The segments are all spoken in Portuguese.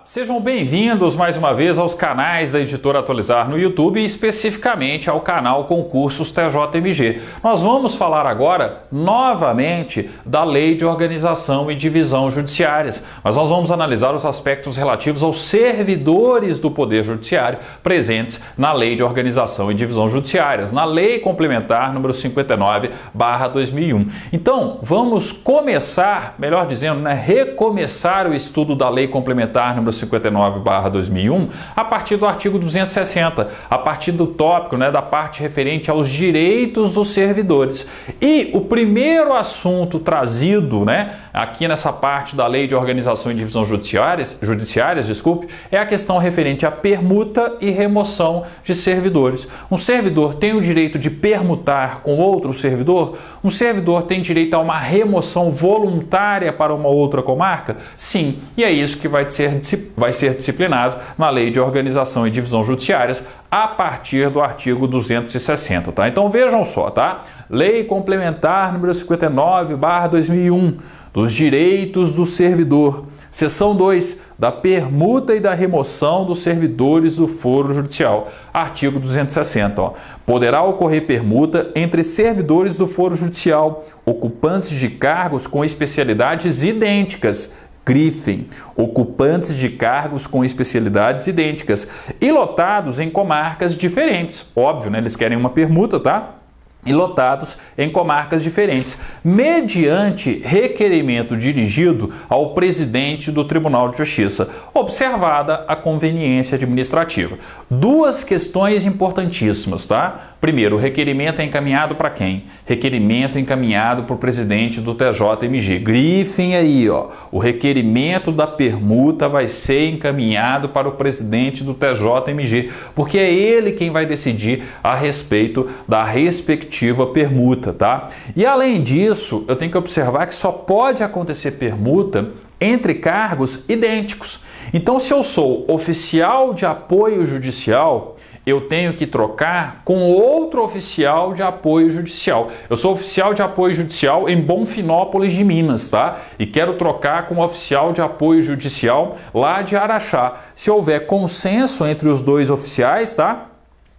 sejam bem-vindos mais uma vez aos canais da Editora Atualizar no YouTube e especificamente ao canal Concursos TJMG. Nós vamos falar agora novamente da Lei de Organização e Divisão Judiciárias, mas nós vamos analisar os aspectos relativos aos servidores do Poder Judiciário presentes na Lei de Organização e Divisão Judiciárias, na Lei Complementar número 59/2001. Então, vamos começar, melhor dizendo, recomeçar o estudo da Lei Complementar número 59/2001 a partir do artigo 260, a partir do tópico, da parte referente aos direitos dos servidores. E o primeiro assunto trazido, aqui nessa parte da Lei de Organização e Divisão Judiciárias, é a questão referente à permuta e remoção de servidores. Um servidor tem o direito de permutar com outro servidor? Um servidor tem direito a uma remoção voluntária para uma outra comarca? Sim, e é isso que vai ser disciplinado na Lei de Organização e Divisão Judiciárias a partir do artigo 260, tá? Então vejam só, tá? Lei Complementar número 59/2001 dos direitos do servidor. Seção 2, da permuta e da remoção dos servidores do foro judicial. Artigo 260. Poderá ocorrer permuta entre servidores do foro judicial, ocupantes de cargos com especialidades idênticas. Grifem, ocupantes de cargos com especialidades idênticas e lotados em comarcas diferentes. Óbvio, eles querem uma permuta, tá? E lotados em comarcas diferentes, mediante requerimento dirigido ao presidente do Tribunal de Justiça, observada a conveniência administrativa. Duas questões importantíssimas, tá? Primeiro, o requerimento é encaminhado para quem? Requerimento encaminhado para o presidente do TJMG. Grifem aí, ó. O requerimento da permuta vai ser encaminhado para o presidente do TJMG, porque é ele quem vai decidir a respeito da respectiva permuta, tá? E além disso, eu tenho que observar que só pode acontecer permuta entre cargos idênticos. Então, se eu sou oficial de apoio judicial, eu tenho que trocar com outro oficial de apoio judicial. Eu sou oficial de apoio judicial em Bonfinópolis de Minas, tá? E quero trocar com um oficial de apoio judicial lá de Araxá. Se houver consenso entre os dois oficiais, tá?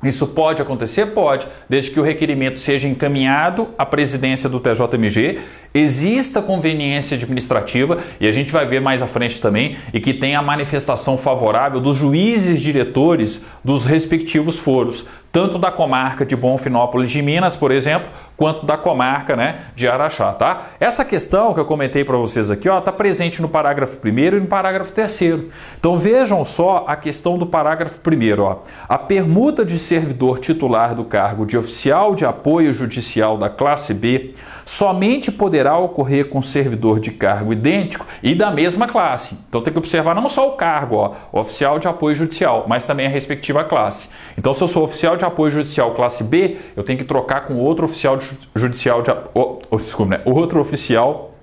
Isso pode acontecer? Pode, desde que o requerimento seja encaminhado à presidência do TJMG, exista conveniência administrativa, e a gente vai ver mais à frente também, e que tenha a manifestação favorável dos juízes diretores dos respectivos foros, tanto da comarca de Bonfinópolis de Minas, por exemplo, quanto da comarca de Araxá, tá? Essa questão que eu comentei para vocês aqui, ó, tá presente no parágrafo 1º e no parágrafo 3º. Então vejam só a questão do parágrafo 1º, ó. A permuta de servidor titular do cargo de oficial de apoio judicial da classe B somente poderá ocorrer com servidor de cargo idêntico e da mesma classe. Então tem que observar não só o cargo, ó, oficial de apoio judicial, mas também a respectiva classe. Então, se eu sou oficial de apoio judicial classe B, eu tenho que trocar com outro oficial judicial outro oficial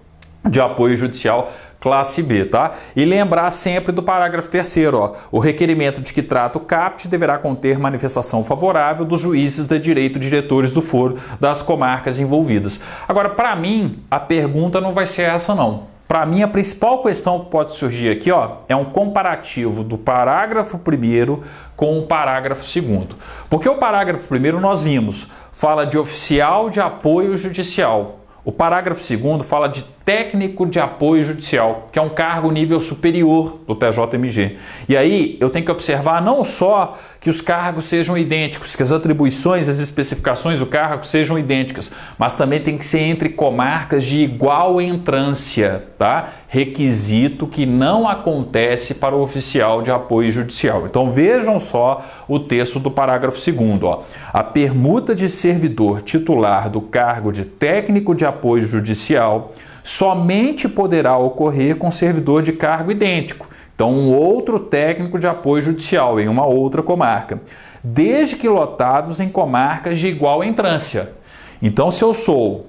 de apoio judicial classe B, tá? E lembrar sempre do parágrafo 3º, ó. O requerimento de que trata o CAPT deverá conter manifestação favorável dos juízes de direito diretores do foro das comarcas envolvidas. Agora, para mim, a pergunta não vai ser essa, não. Para mim, a principal questão que pode surgir aqui, ó, é um comparativo do parágrafo 1º com o parágrafo 2º. Porque o parágrafo 1º nós vimos, fala de oficial de apoio judicial. O parágrafo 2º fala de técnico de apoio judicial, que é um cargo nível superior do TJMG. E aí eu tenho que observar não só que os cargos sejam idênticos, que as atribuições, as especificações do cargo sejam idênticas, mas também tem que ser entre comarcas de igual entrância, tá? Requisito que não acontece para o oficial de apoio judicial. Então vejam só o texto do parágrafo 2º, ó. A permuta de servidor titular do cargo de técnico de apoio judicial somente poderá ocorrer com servidor de cargo idêntico, então um outro técnico de apoio judicial em uma outra comarca, desde que lotados em comarcas de igual entrância. Então, se eu sou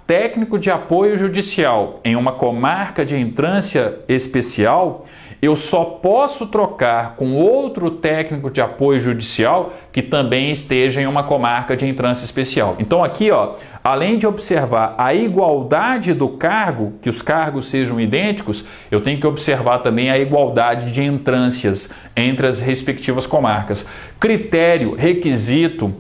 técnico de apoio judicial em uma comarca de entrância especial, eu só posso trocar com outro técnico de apoio judicial que também esteja em uma comarca de entrância especial. Então aqui, ó, além de observar a igualdade do cargo, que os cargos sejam idênticos, eu tenho que observar também a igualdade de entrâncias entre as respectivas comarcas. Critério, requisito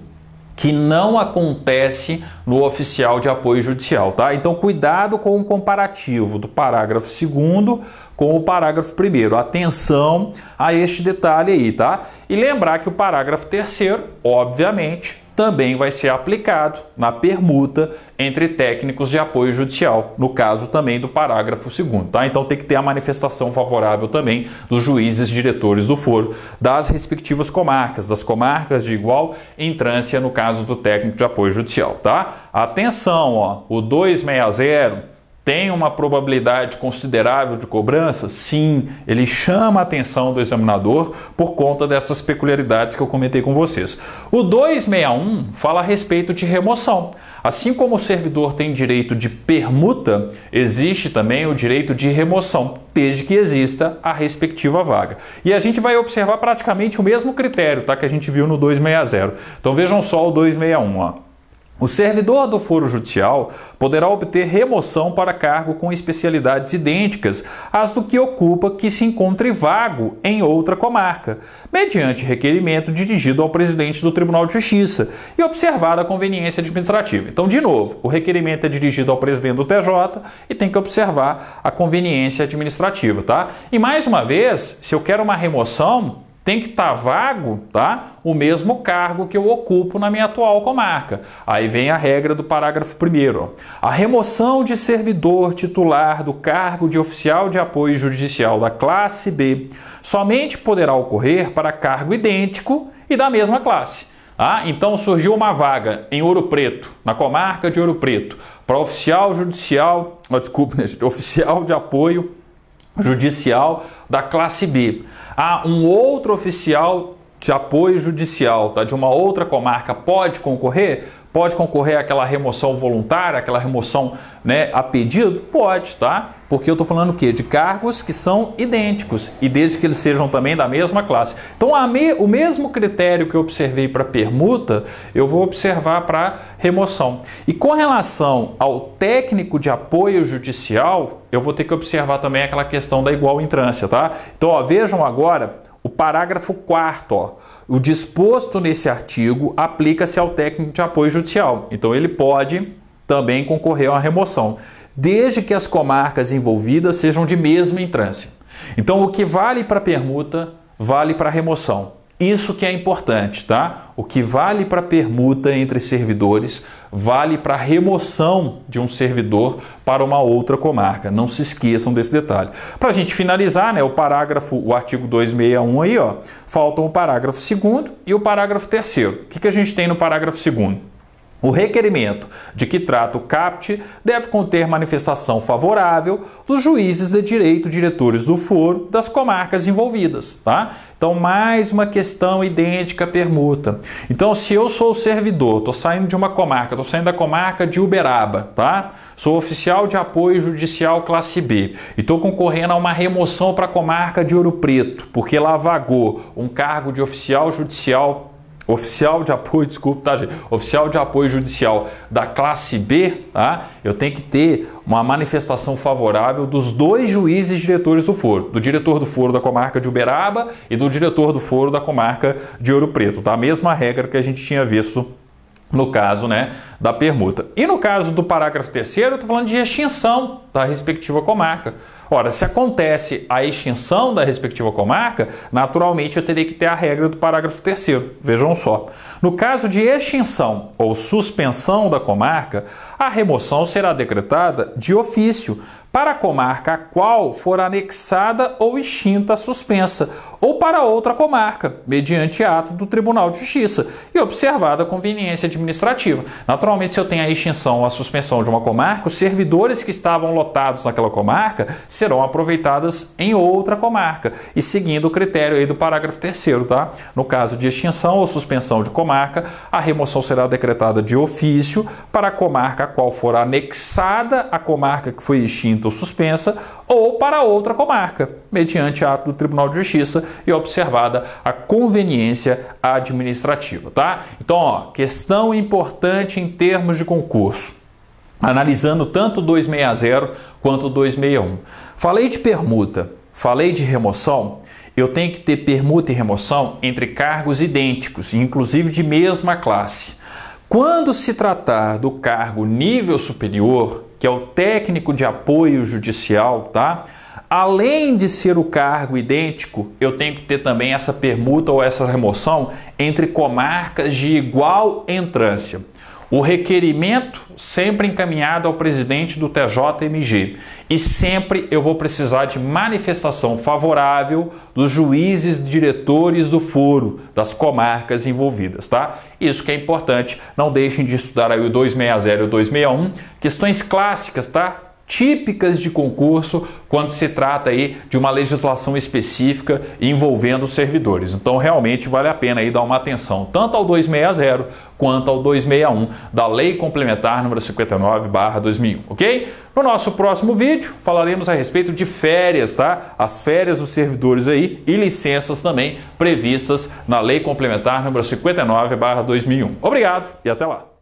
que não acontece no oficial de apoio judicial, tá? Então cuidado com o comparativo do parágrafo 2º com o parágrafo 1º. Atenção a este detalhe aí, tá? E lembrar que o parágrafo 3º, obviamente, também vai ser aplicado na permuta entre técnicos de apoio judicial, no caso também do parágrafo 2º, tá? Então tem que ter a manifestação favorável também dos juízes diretores do foro das respectivas comarcas, das comarcas de igual entrância no caso do técnico de apoio judicial, tá? Atenção, ó, o 260 tem uma probabilidade considerável de cobrança? Sim, ele chama a atenção do examinador por conta dessas peculiaridades que eu comentei com vocês. O 261 fala a respeito de remoção. Assim como o servidor tem direito de permuta, existe também o direito de remoção, desde que exista a respectiva vaga. E a gente vai observar praticamente o mesmo critério, tá, que a gente viu no 260. Então vejam só o 261, ó. O servidor do foro judicial poderá obter remoção para cargo com especialidades idênticas às do que ocupa que se encontre vago em outra comarca, mediante requerimento dirigido ao presidente do Tribunal de Justiça e observada a conveniência administrativa. Então, de novo, o requerimento é dirigido ao presidente do TJ e tem que observar a conveniência administrativa, tá? E mais uma vez, se eu quero uma remoção, tem que estar vago, tá? O mesmo cargo que eu ocupo na minha atual comarca. Aí vem a regra do parágrafo 1º. A remoção de servidor titular do cargo de oficial de apoio judicial da classe B somente poderá ocorrer para cargo idêntico e da mesma classe. Então surgiu uma vaga em Ouro Preto, na comarca de Ouro Preto, para oficial judicial, oficial de apoio judicial da classe B. Um outro oficial de apoio judicial, tá, de uma outra comarca pode concorrer? Pode concorrer àquela remoção voluntária, aquela remoção, né, a pedido? Pode, tá? Porque eu estou falando o quê? De cargos que são idênticos e desde que eles sejam também da mesma classe. Então, o mesmo critério que eu observei para permuta, eu vou observar para remoção. E com relação ao técnico de apoio judicial, eu vou ter que observar também aquela questão da igual entrância, tá? Então, ó, vejam agora o parágrafo 4º, ó. O disposto nesse artigo aplica-se ao técnico de apoio judicial. Então, ele pode também concorrer a uma remoção, desde que as comarcas envolvidas sejam de mesma entrância. Então, o que vale para permuta, vale para remoção. Isso que é importante, tá? O que vale para permuta entre servidores, vale para remoção de um servidor para uma outra comarca. Não se esqueçam desse detalhe. Para a gente finalizar, né, o artigo 261 aí, ó, faltam o parágrafo 2º e o parágrafo 3º. O que a gente tem no parágrafo 2º? O requerimento de que trata o CAPT deve conter manifestação favorável dos juízes de direito diretores do foro das comarcas envolvidas, tá? Então, mais uma questão idêntica à permuta. Então, se eu sou servidor, estou saindo de uma comarca, estou saindo da comarca de Uberaba, tá? Sou oficial de apoio judicial classe B e estou concorrendo a uma remoção para a comarca de Ouro Preto, porque lá vagou um cargo de oficial de apoio judicial da classe B, tá? Eu tenho que ter uma manifestação favorável dos dois juízes diretores do foro, do diretor do foro da comarca de Uberaba e do diretor do foro da comarca de Ouro Preto, tá? A mesma regra que a gente tinha visto no caso, né, da permuta. E no caso do parágrafo 3º, eu estou falando de extinção da respectiva comarca. Ora, se acontece a extinção da respectiva comarca, naturalmente eu teria que ter a regra do parágrafo 3º. Vejam só. No caso de extinção ou suspensão da comarca, a remoção será decretada de ofício para a comarca a qual for anexada ou extinta a suspensa, ou para outra comarca, mediante ato do Tribunal de Justiça, e observada a conveniência administrativa. Naturalmente, Naturalmente, se eu tenho a extinção ou a suspensão de uma comarca, os servidores que estavam lotados naquela comarca serão aproveitados em outra comarca, e seguindo o critério aí do parágrafo 3º, tá? No caso de extinção ou suspensão de comarca, a remoção será decretada de ofício para a comarca a qual for anexada a comarca que foi extinta ou suspensa, ou para outra comarca, mediante ato do Tribunal de Justiça e observada a conveniência administrativa, tá? Então, ó, questão importante em termos de concurso, analisando tanto o 260 quanto o 261. Falei de permuta, falei de remoção, eu tenho que ter permuta e remoção entre cargos idênticos, inclusive de mesma classe. Quando se tratar do cargo nível superior, que é o técnico de apoio judicial, tá? Além de ser o cargo idêntico, eu tenho que ter também essa permuta ou essa remoção entre comarcas de igual entrância. O requerimento sempre encaminhado ao presidente do TJMG, e sempre eu vou precisar de manifestação favorável dos juízes diretores do foro, das comarcas envolvidas, tá? Isso que é importante, não deixem de estudar aí o 260 e o 261, questões clássicas, tá? Típicas de concurso quando se trata aí de uma legislação específica envolvendo os servidores. Então realmente vale a pena aí dar uma atenção tanto ao 260 quanto ao 261 da Lei Complementar número 59/2001, ok? No nosso próximo vídeo falaremos a respeito de férias, tá? As férias dos servidores aí e licenças também previstas na Lei Complementar número 59/2001. Obrigado e até lá!